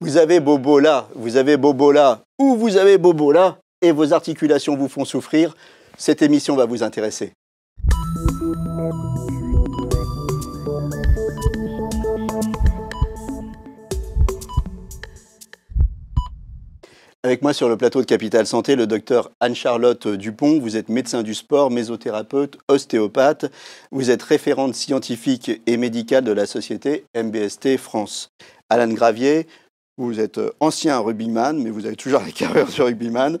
Vous avez bobo là, vous avez bobo là, ou vous avez bobo là, et vos articulations vous font souffrir, cette émission va vous intéresser. Avec moi sur le plateau de Capital Santé, le docteur Anne-Charlotte Dupont. Vous êtes médecin du sport, mésothérapeute, ostéopathe. Vous êtes référente scientifique et médicale de la société MBST France. Alan Gravier, vous êtes ancien rugbyman, mais vous avez toujours la carrure sur rugbyman.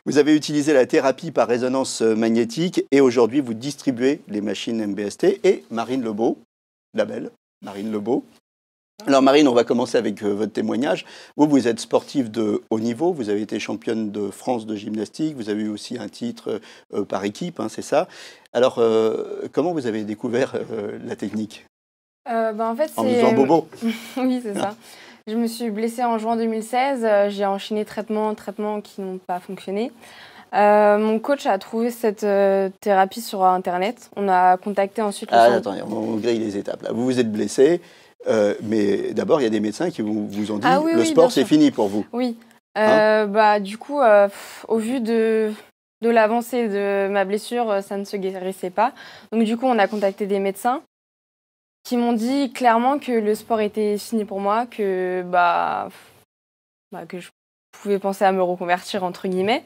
Vous avez utilisé la thérapie par résonance magnétique et aujourd'hui vous distribuez les machines MBST. Et Marine Lebeau, la belle Marine Lebeau. Alors Marine, on va commencer avec votre témoignage. Vous êtes sportive de haut niveau, vous avez été championne de France de gymnastique, vous avez eu aussi un titre par équipe, hein, c'est ça. Alors, comment vous avez découvert la technique En fait, En faisant bobo. Oui, c'est ça. Je me suis blessée en juin 2016, j'ai enchaîné traitements qui n'ont pas fonctionné. Mon coach a trouvé cette thérapie sur Internet. On a contacté ensuite... Attendez, on grille les étapes. Là. Vous vous êtes blessée. Mais d'abord, il y a des médecins qui vous ont dit le sport, c'est fini pour vous. Oui. Du coup, au vu de l'avancée de ma blessure, ça ne se guérissait pas. Donc du coup, on a contacté des médecins qui m'ont dit clairement que le sport était fini pour moi, que je pouvais penser à me reconvertir, entre guillemets.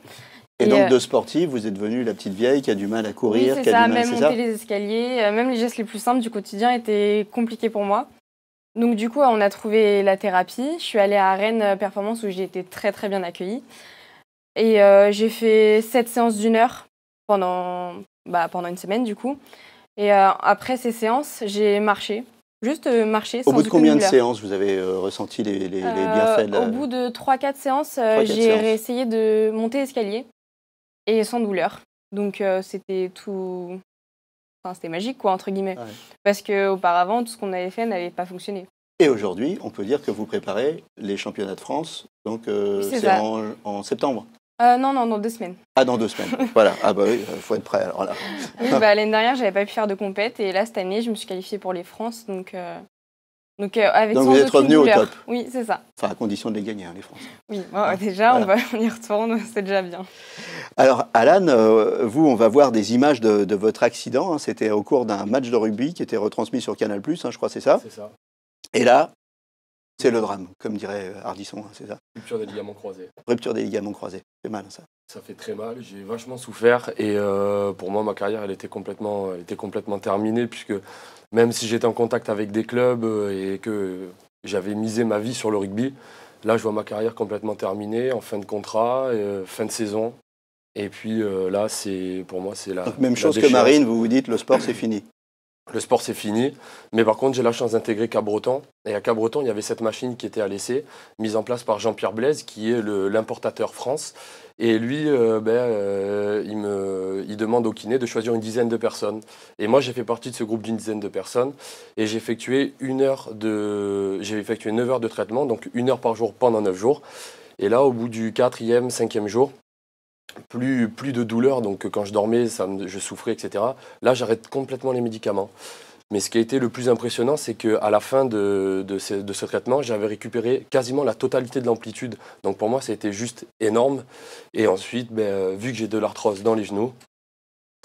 Et donc, de sportive, vous êtes devenue la petite vieille qui a du mal à courir, oui, qui a du mal, même monter les escaliers, même les gestes les plus simples du quotidien étaient compliqués pour moi. Donc du coup, on a trouvé la thérapie. Je suis allée à Rennes Performance où j'ai été très très bien accueillie. Et j'ai fait 7 séances d'1 heure pendant une semaine du coup. Et après ces séances, j'ai marché. Juste marché sans aucune douleur. Au bout de combien de séances vous avez ressenti les bienfaits Au bout de 3-4 séances, j'ai réessayé de monter l'escalier et sans douleur. Donc c'était tout... Enfin, c'était magique, quoi, entre guillemets. Ouais. Parce qu'auparavant, tout ce qu'on avait fait n'avait pas fonctionné. Et aujourd'hui, on peut dire que vous préparez les championnats de France. Donc, c'est en septembre. Non, dans 2 semaines. Ah, dans 2 semaines. Voilà. Ah bah oui, il faut être prêt. Alors là. Oui, l'année dernière, j'avais pas pu faire de compète. Et là, cette année, je me suis qualifiée pour les France. Donc avec vous êtes revenu au top. Oui, c'est ça. Enfin, à condition de les gagner, hein, les Français. Oui, déjà, voilà. on y retourne, c'est déjà bien. Alors, Alan, on va voir des images de votre accident. Hein. C'était au cours d'un match de rugby qui était retransmis sur Canal+, hein, je crois, c'est ça ? C'est ça. Et là, c'est le drame, comme dirait Ardisson, hein, c'est ça ? Rupture des ligaments croisés. Rupture des ligaments croisés, c'est mal, ça. Ça fait très mal, j'ai vachement souffert et pour moi, ma carrière, elle était complètement terminée puisque même si j'étais en contact avec des clubs et que j'avais misé ma vie sur le rugby, là, je vois ma carrière complètement terminée, en fin de contrat, fin de saison. Et puis là, pour moi, c'est la... Donc, même chose que Marine, vous vous dites, le sport, c'est fini. Le sport, c'est fini. Mais par contre, j'ai la chance d'intégrer Cabreton. Et à Cabreton, il y avait cette machine qui était à l'essai, mise en place par Jean-Pierre Blaise, qui est l'importateur France. Et lui, il demande au kiné de choisir une dizaine de personnes. Et moi, j'ai fait partie de ce groupe d'une dizaine de personnes. Et j'ai effectué 9 heures de traitement, donc 1 heure par jour pendant 9 jours. Et là, au bout du 4e, 5e jour, plus de douleur, donc quand je dormais, je souffrais, etc. Là, j'arrête complètement les médicaments. Mais ce qui a été le plus impressionnant, c'est qu'à la fin de ce traitement, j'avais récupéré quasiment la totalité de l'amplitude. Donc pour moi, ça a été juste énorme. Et ensuite, vu que j'ai de l'arthrose dans les genoux,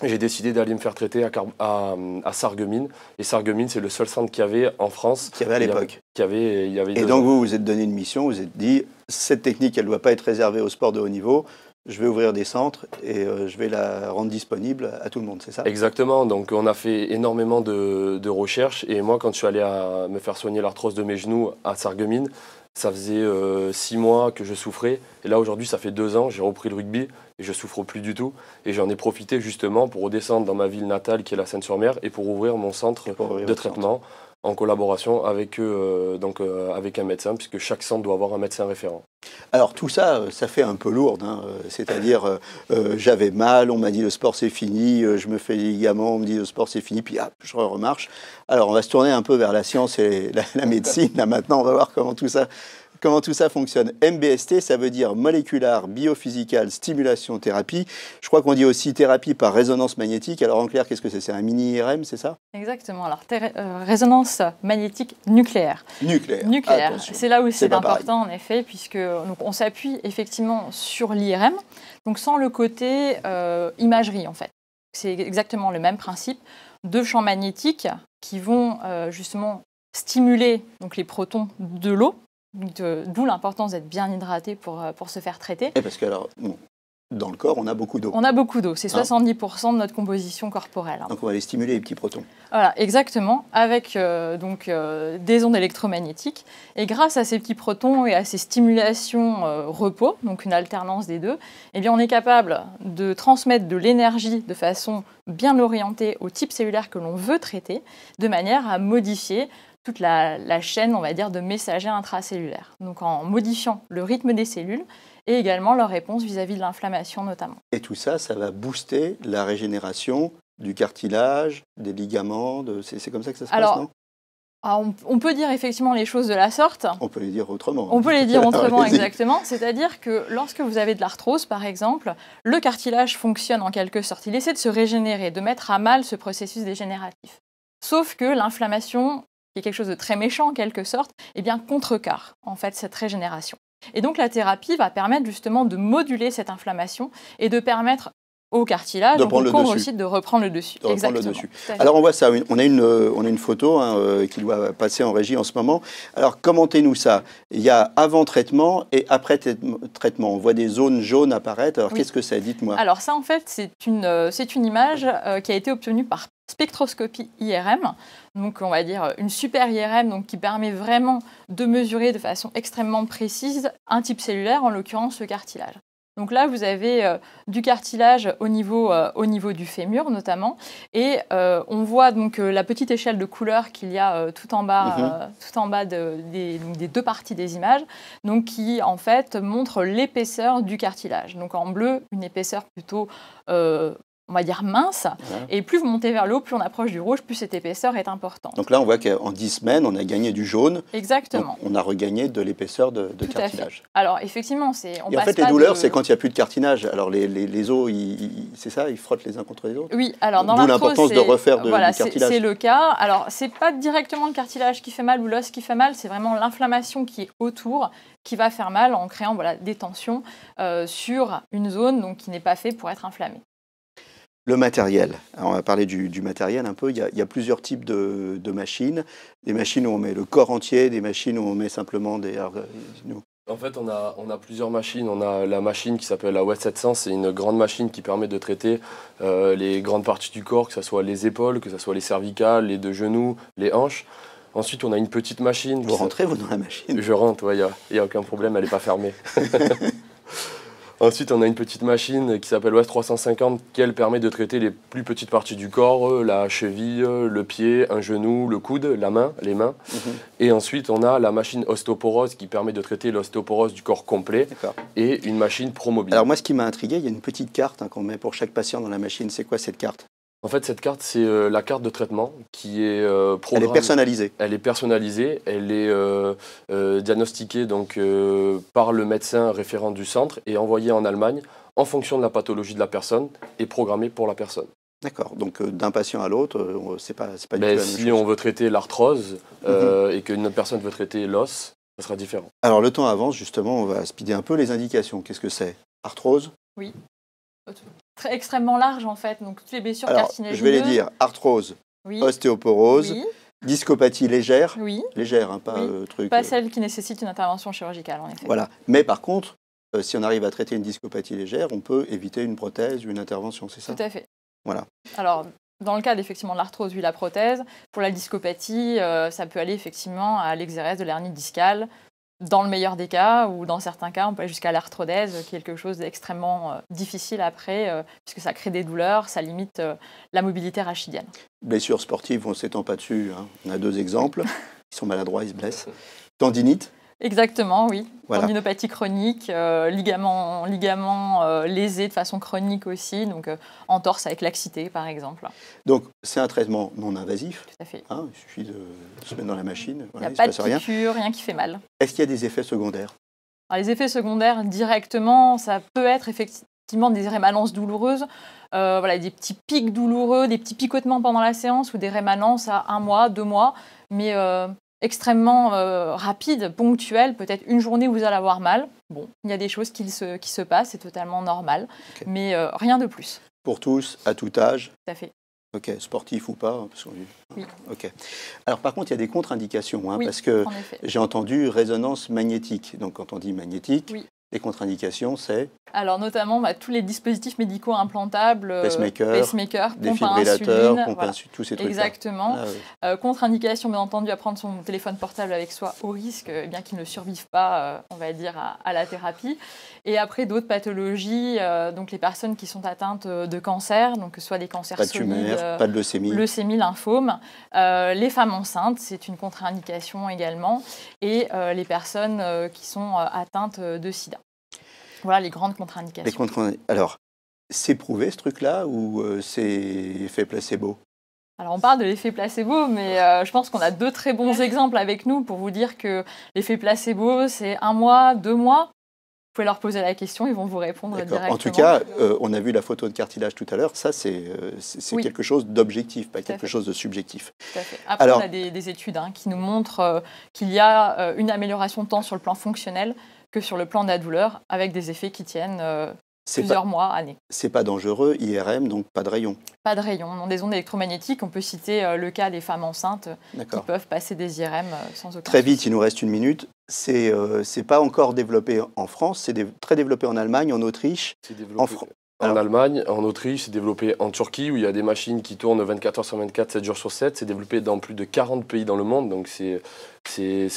j'ai décidé d'aller me faire traiter à Sarreguemines. Et Sarreguemines, c'est le seul centre qu'il y avait en France. Qu'il y avait à l'époque. Et donc vous vous êtes donné une mission, vous vous êtes dit, cette technique, elle ne doit pas être réservée au sport de haut niveau. Je vais ouvrir des centres et je vais la rendre disponible à tout le monde, c'est ça ? Exactement. Donc, on a fait énormément de recherches. Et moi, quand je suis allé me faire soigner l'arthrose de mes genoux à Sarreguemines, ça faisait 6 mois que je souffrais. Et là, aujourd'hui, ça fait 2 ans, j'ai repris le rugby et je souffre plus du tout. Et j'en ai profité justement pour redescendre dans ma ville natale, qui est la Seine-sur-Mer, et pour ouvrir mon centre de traitement en collaboration avec un médecin, puisque chaque centre doit avoir un médecin référent. Alors tout ça, ça fait un peu lourd, hein. C'est-à-dire j'avais mal, on m'a dit le sport c'est fini, je me fais les ligaments, on me dit le sport c'est fini, puis hop, je remarche. Alors on va se tourner un peu vers la science et la médecine, là maintenant on va voir comment tout ça comment tout ça fonctionne. MBST, ça veut dire Molecular Biophysical Stimulation Thérapie. Je crois qu'on dit aussi thérapie par résonance magnétique. Alors en clair, qu'est-ce que c'est? C'est un mini-IRM, c'est ça? Exactement. Alors, résonance magnétique nucléaire. Nucléaire. C'est là où c'est pareil. important, en effet, puisque donc, on s'appuie effectivement sur l'IRM, donc sans le côté imagerie, en fait. C'est exactement le même principe. Deux champs magnétiques qui vont justement stimuler donc, les protons de l'eau, d'où l'importance d'être bien hydraté pour se faire traiter. Et parce que alors, bon, dans le corps, on a beaucoup d'eau. On a beaucoup d'eau, c'est 70% de notre composition corporelle. Donc on va aller stimuler les petits protons. Voilà, exactement, avec des ondes électromagnétiques. Et grâce à ces petits protons et à ces stimulations repos, donc une alternance des deux, eh bien, on est capable de transmettre de l'énergie de façon bien orientée au type cellulaire que l'on veut traiter, de manière à modifier toute la chaîne, on va dire, de messagers intracellulaires. Donc en modifiant le rythme des cellules et également leur réponse vis-à-vis de l'inflammation notamment. Et tout ça, ça va booster la régénération du cartilage, des ligaments, c'est comme ça que ça se passe, non? On peut dire effectivement les choses de la sorte. On peut les dire autrement. On peut les dire autrement, exactement. C'est-à-dire que lorsque vous avez de l'arthrose, par exemple, le cartilage fonctionne en quelque sorte. Il essaie de se régénérer, de mettre à mal ce processus dégénératif. Sauf que l'inflammation, qui est quelque chose de très méchant en quelque sorte, eh bien contrecarre en fait cette régénération. Et donc la thérapie va permettre justement de moduler cette inflammation et de permettre au cartilage, donc au corps aussi, de reprendre le dessus. Exactement. Alors on voit ça, on a une photo qui doit passer en régie en ce moment. Alors commentez-nous ça. Il y a avant traitement et après traitement. On voit des zones jaunes apparaître. Alors qu'est-ce que c'est? Dites-moi. Alors ça en fait c'est une image qui a été obtenue par spectroscopie IRM, donc on va dire une super IRM donc, qui permet vraiment de mesurer de façon extrêmement précise un type cellulaire, en l'occurrence le cartilage. Donc là, vous avez du cartilage au niveau du fémur notamment, et on voit donc la petite échelle de couleur qu'il y a tout en bas des deux parties des images, donc qui en fait montre l'épaisseur du cartilage. Donc en bleu, une épaisseur plutôt on va dire mince, et plus vous montez vers le haut, plus on approche du rouge, plus cette épaisseur est importante. Donc là, on voit qu'en 10 semaines, on a gagné du jaune. Exactement. Donc on a regagné de l'épaisseur de cartilage. Alors effectivement, en fait, les douleurs, c'est quand il n'y a plus de cartilage. Alors les os, c'est ça, ils frottent les uns contre les autres. Oui, alors dans d'où l'importance de refaire du cartilage. C'est le cas. Alors c'est pas directement le cartilage qui fait mal ou l'os qui fait mal, c'est vraiment l'inflammation qui est autour qui va faire mal en créant des tensions sur une zone donc, qui n'est pas faite pour être inflammée. Le matériel. Alors on va parler du matériel un peu. Il y a plusieurs types de machines. Des machines où on met le corps entier, des machines où on met simplement des... En fait, on a plusieurs machines. On a la machine qui s'appelle la WET 700. C'est une grande machine qui permet de traiter les grandes parties du corps, que ce soit les épaules, que ce soit les cervicales, les deux genoux, les hanches. Ensuite, on a une petite machine. Vous rentrez, vous, dans la machine? Je rentre, il n'y a aucun problème, elle n'est pas fermée. Ensuite, on a une petite machine qui s'appelle WES 350 qui, elle, permet de traiter les plus petites parties du corps, la cheville, le pied, un genou, le coude, la main, les mains. Et ensuite, on a la machine ostéoporose qui permet de traiter l'ostéoporose du corps complet et une machine ProMobile. Alors moi, ce qui m'a intrigué, il y a une petite carte qu'on met pour chaque patient dans la machine. C'est quoi cette carte? En fait, cette carte, c'est la carte de traitement qui est programmée. Elle est personnalisée. Elle est personnalisée, elle est diagnostiquée donc, par le médecin référent du centre et envoyée en Allemagne en fonction de la pathologie de la personne et programmée pour la personne. D'accord, donc d'un patient à l'autre, c'est pas du tout la même chose. Si on veut traiter l'arthrose et qu'une autre personne veut traiter l'os, ça sera différent. Alors le temps avance, justement, on va speeder un peu les indications. Qu'est-ce que c'est? Arthrose? Oui. Extrêmement large en fait, donc toutes les blessures cartilagineuses. Je vais les dire, arthrose, ostéoporose, discopathie légère, légère, pas truc. Pas celle qui nécessite une intervention chirurgicale en effet. Voilà, mais par contre, si on arrive à traiter une discopathie légère, on peut éviter une prothèse ou une intervention, c'est ça? Tout à fait. Voilà. Alors, dans le cas effectivement de l'arthrose, la prothèse, pour la discopathie, ça peut aller effectivement à l'exérèse de l'hernie discale, dans le meilleur des cas, ou dans certains cas, on peut aller jusqu'à l'arthrodèse, qui est quelque chose d'extrêmement difficile après, puisque ça crée des douleurs, ça limite la mobilité rachidienne. Blessures sportives, on ne s'étend pas dessus. On a deux exemples. Ils sont maladroits, ils se blessent. Tendinite? Exactement, oui. Voilà. Tendinopathie chronique, ligaments lésés de façon chronique aussi, donc entorse avec laxité par exemple. Donc, c'est un traitement non invasif. Tout à fait. Hein, il suffit de se mettre dans la machine. Il Voilà, n'y a se pas de passe rien. piqûre, rien qui fait mal. Est-ce qu'il y a des effets secondaires? Alors, les effets secondaires directement, ça peut être effectivement des rémanences douloureuses, voilà, des petits pics douloureux, des petits picotements pendant la séance ou des rémanences à 1 mois, 2 mois, mais extrêmement rapides, ponctuelles, peut-être une journée où vous allez avoir mal. Bon, il y a des choses qui se passent, c'est totalement normal, Ok. mais rien de plus. Pour tous, à tout âge? Tout à fait. Ok, sportif ou pas, parce qu'on dit. Oui. Ok. Alors par contre, il y a des contre-indications, hein, Oui, parce que en effet. j'ai entendu résonance magnétique. Donc quand on dit magnétique, Oui. les contre-indications, c'est Alors notamment tous les dispositifs médicaux implantables, pacemaker, pompe à défibrillateurs, insuline, voilà. tous ces trucs-là. Exactement. Ah, oui. Contre-indication, bien entendu, à prendre son téléphone portable avec soi au risque bien qu'il ne survive pas, on va dire, à la thérapie. Et après, d'autres pathologies, donc les personnes qui sont atteintes de cancer, donc que ce soit des cancers Pas de solides, tumeur, pas de leucémie. leucémie, lymphome, les femmes enceintes, c'est une contre-indication également, et les personnes qui sont atteintes de sida. Voilà les grandes contre-indications. Alors, c'est prouvé ce truc-là ou c'est effet placebo? Alors on parle de l'effet placebo, mais je pense qu'on a 2 très bons exemples avec nous pour vous dire que l'effet placebo, c'est 1 mois, 2 mois. Vous pouvez leur poser la question, ils vont vous répondre D'accord. directement. En tout cas, on a vu la photo de cartilage tout à l'heure. Ça, c'est Oui. quelque chose d'objectif, pas Tout à quelque fait. chose de subjectif. Tout à fait. Après, Alors- on a des études qui nous montrent qu'il y a une amélioration tant sur le plan fonctionnel que sur le plan de la douleur, avec des effets qui tiennent C'est plusieurs mois, années. C'est pas dangereux, IRM, donc pas de rayon. Pas de rayons, non, des ondes électromagnétiques. On peut citer le cas des femmes enceintes qui D'accord. peuvent passer des IRM sans aucun Très vite, souci. il nous reste 1 minute. C'est pas encore développé en France, c'est très développé en Allemagne, en Autriche. C'est développé En Fran- en Alors- Allemagne, en Autriche, c'est développé en Turquie où il y a des machines qui tournent 24 heures sur 24, 7 jours sur 7. C'est développé dans plus de 40 pays dans le monde, donc c'est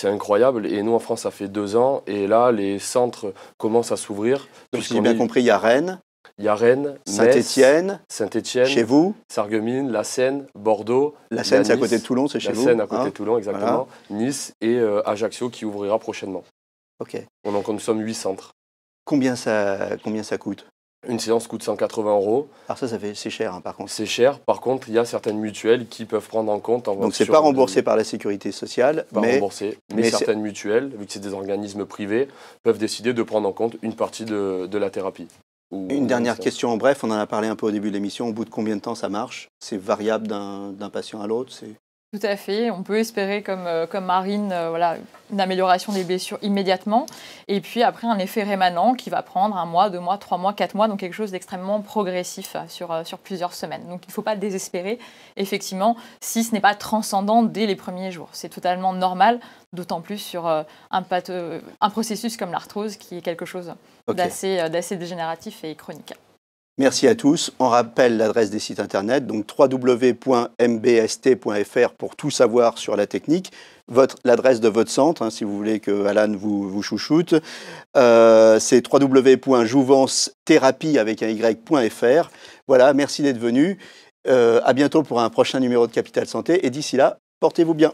incroyable. Et nous, en France, ça fait 2 ans. Et là, les centres commencent à s'ouvrir. Donc, si j'ai bien compris, il y a Rennes, Il y a Rennes, Saint-Étienne, Saint-Étienne, chez vous. Sarreguemines, La Seine, Bordeaux. La Seine, c'est à Nice, côté de Toulon, c'est chez La vous. Seine à côté hein de Toulon, exactement. Nice et Ajaccio qui ouvrira prochainement. Ok. Donc nous sommes 8 centres. Combien ça coûte? Une séance coûte 180 €. Alors c'est cher, hein, par contre. C'est cher. Par contre, il y a certaines mutuelles qui peuvent prendre en compte. Donc c'est pas remboursé par la sécurité sociale, Pas mais remboursé. Mais mais certaines mutuelles, vu que c'est des organismes privés, peuvent décider de prendre en compte une partie de la thérapie. une dernière question en bref, on en a parlé un peu au début de l'émission, au bout de combien de temps ça marche? C'est variable d'un patient à l'autre? Tout à fait. On peut espérer, comme Marine, voilà, une amélioration des blessures immédiatement. Et puis après, un effet rémanent qui va prendre 1 mois, 2 mois, 3 mois, 4 mois. Donc quelque chose d'extrêmement progressif sur plusieurs semaines. Donc il ne faut pas désespérer, effectivement, si ce n'est pas transcendant dès les premiers jours. C'est totalement normal, d'autant plus sur un processus comme l'arthrose qui est quelque chose Ok. d'assez dégénératif et chronique. Merci à tous. On rappelle l'adresse des sites internet, donc www.mbst.fr pour tout savoir sur la technique. L'adresse de votre centre, hein, si vous voulez que Alan vous chouchoute, c'est www.jouvencethérapie.fr. Voilà, merci d'être venu. À bientôt pour un prochain numéro de Capital Santé. Et d'ici là, portez-vous bien.